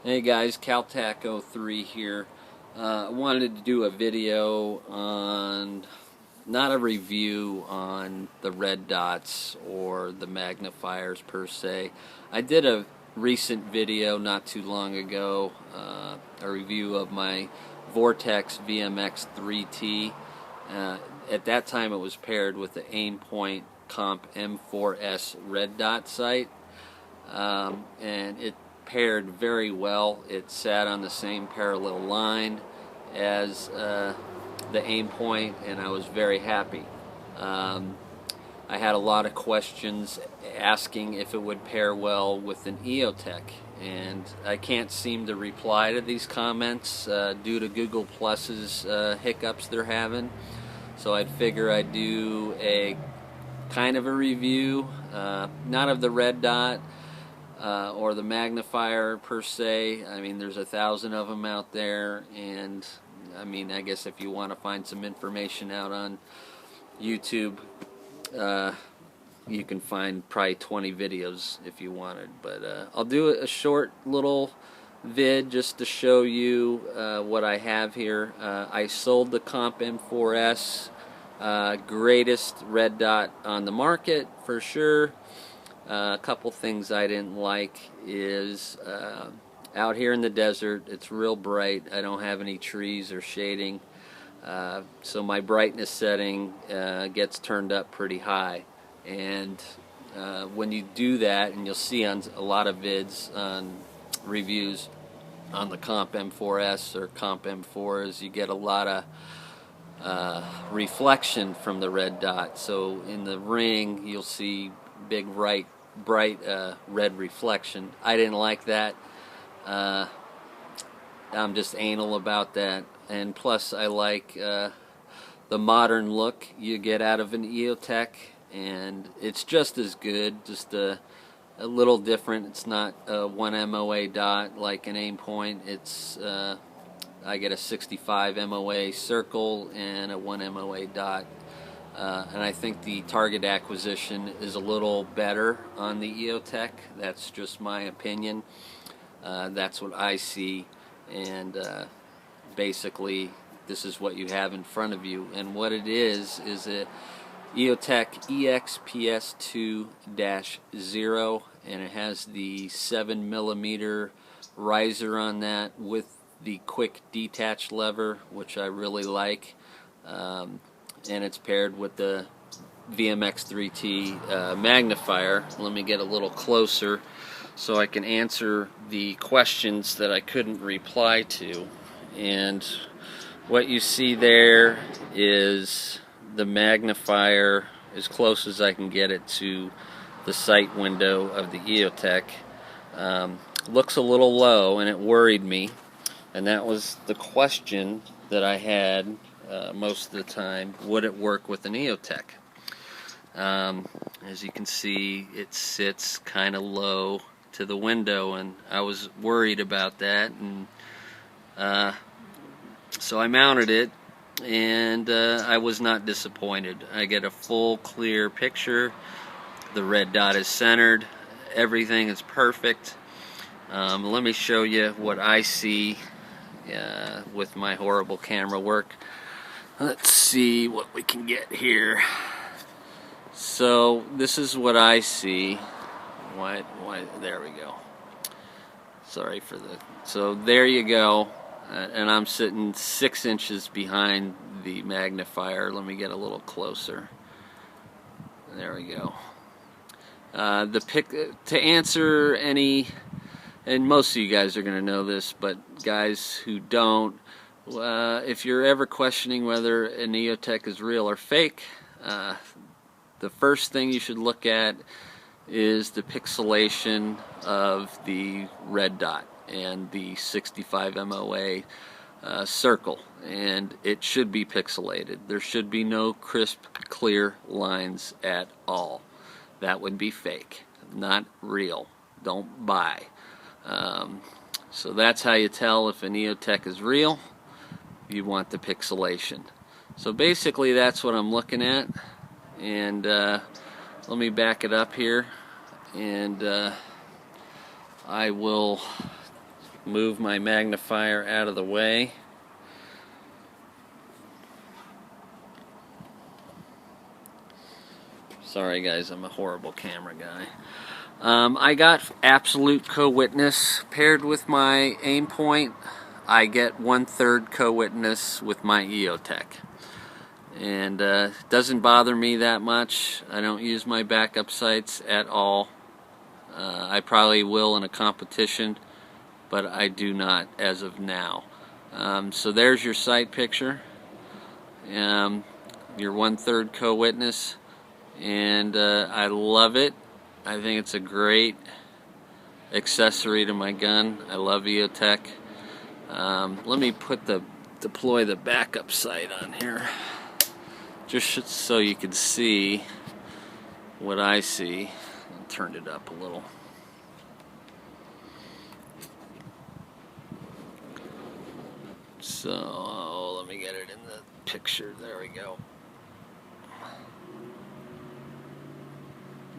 Hey guys, Caltac03 here. I wanted to do a video on, not a review on the red dots or the magnifiers per se. I did a recent video not too long ago, a review of my Vortex VMX3-T. At that time it was paired with the Aimpoint Comp M4S red dot sight, and it paired very well. It sat on the same parallel line as the Aimpoint, and I was very happy. I had a lot of questions asking if it would pair well with an Eotech, and I can't seem to reply to these comments due to Google Plus's hiccups they're having. So I'd figure I'd do a kind of a review, not of the red dot or the magnifier per se. I mean, there's 1,000 of them out there, and I mean, I guess if you want to find some information out on YouTube, you can find probably 20 videos if you wanted. But I'll do a short little vid just to show you what I have here. I sold the Comp M4S, greatest red dot on the market for sure. A couple things I didn't like is out here in the desert, it's real bright. I don't have any trees or shading, so my brightness setting gets turned up pretty high. And when you do that, and you'll see on a lot of vids on reviews on the Comp M4S or Comp M4s, you get a lot of reflection from the red dot. So in the ring, you'll see big bright red reflection. I didn't like that. I'm just anal about that, and plus I like the modern look you get out of an Eotech, and it's just as good, just a little different. It's not a 1 MOA dot like an Aimpoint. It's I get a 65 MOA circle and a 1 MOA dot. And I think the target acquisition is a little better on the Eotech. That's just my opinion. That's what I see, and basically this is what you have in front of you. And what it is a Eotech EXPS2-0, and it has the 7mm riser on that with the quick detach lever, which I really like. And it's paired with the VMX3-T magnifier. Let me get a little closer so I can answer the questions that I couldn't reply to. And what you see there is the magnifier as close as I can get it to the sight window of the Eotech. Looks a little low, and it worried me, and that was the question that I had most of the time. Would it work with an Eotech? As you can see, it sits kind of low to the window, and I was worried about that, and so I mounted it, and I was not disappointed. I get a full clear picture. The red dot is centered. Everything is perfect. Let me show you what I see with my horrible camera work. Let's see what we can get here. So this is what I see. Why, there we go. Sorry for the... So there you go. And I'm sitting 6 inches behind the magnifier. Let me get a little closer. There we go. To answer any, and most of you guys are going to know this, but guys who don't, if you're ever questioning whether an Eotech is real or fake, the first thing you should look at is the pixelation of the red dot and the 65 MOA circle, and it should be pixelated. There should be no crisp, clear lines at all. That would be fake, not real. Don't buy. So that's how you tell if an Eotech is real. You want the pixelation. So basically that's what I'm looking at, and let me back it up here, and I will move my magnifier out of the way. Sorry guys, I'm a horrible camera guy. I got absolute co-witness paired with my aim point. I get 1/3 co-witness with my Eotech. And it doesn't bother me that much. I don't use my backup sights at all. I probably will in a competition, but I do not as of now. So there's your sight picture, your 1/3 co-witness, and I love it. I think it's a great accessory to my gun. I love Eotech. Let me deploy the backup sight on here, just so you can see what I see. I turned it up a little. So let me get it in the picture. There we go.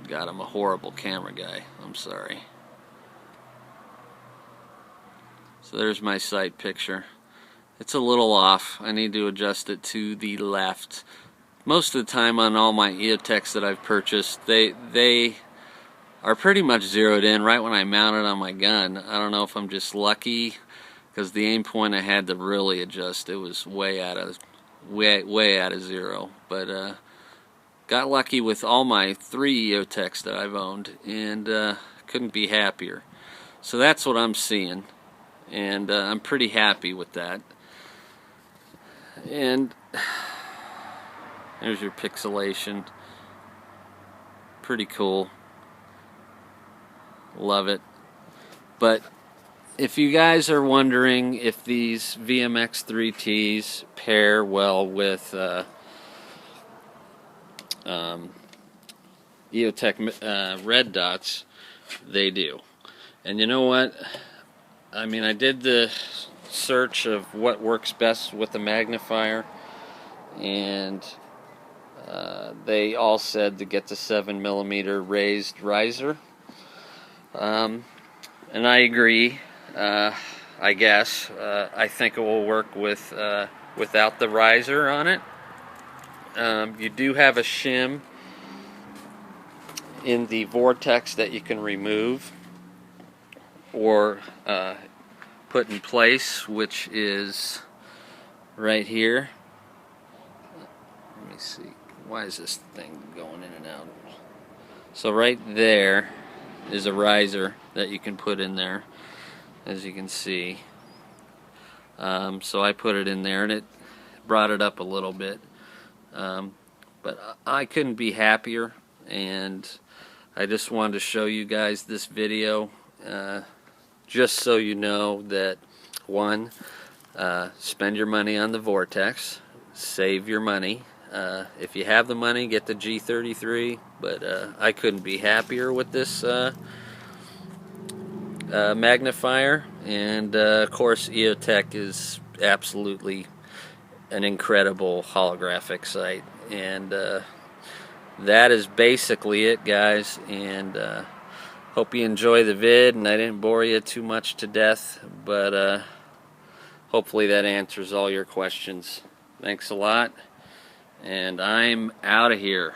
God, I'm a horrible camera guy. I'm sorry. So there's my sight picture. It's a little off. I need to adjust it to the left. Most of the time on all my Eotechs that I've purchased, they are pretty much zeroed in right when I mount it on my gun. I don't know if I'm just lucky, because the aim point I had to really adjust. It was way out of zero. But got lucky with all my 3 Eotechs that I've owned, and couldn't be happier. So that's what I'm seeing, and I'm pretty happy with that. And there's your pixelation. Pretty cool. Love it. But if you guys are wondering if these VMX3-Ts pair well with Eotech red dots, they do. And you know what? I mean, I did the search of what works best with the magnifier, and they all said to get the 7mm raised riser. And I agree. I guess I think it will work with without the riser on it. You do have a shim in the vortex that you can remove or put in place, which is right here. Let me see. Why is this thing going in and out? So right there is a riser that you can put in there, as you can see. So I put it in there, and it brought it up a little bit. But I couldn't be happier, and I just wanted to show you guys this video, just so you know that, one, spend your money on the Vortex, save your money. If you have the money, get the G33, but I couldn't be happier with this magnifier. And of course, Eotech is absolutely an incredible holographic sight. And that is basically it, guys. And hope you enjoy the vid, and I didn't bore you too much to death, but hopefully that answers all your questions. Thanks a lot, and I'm out of here.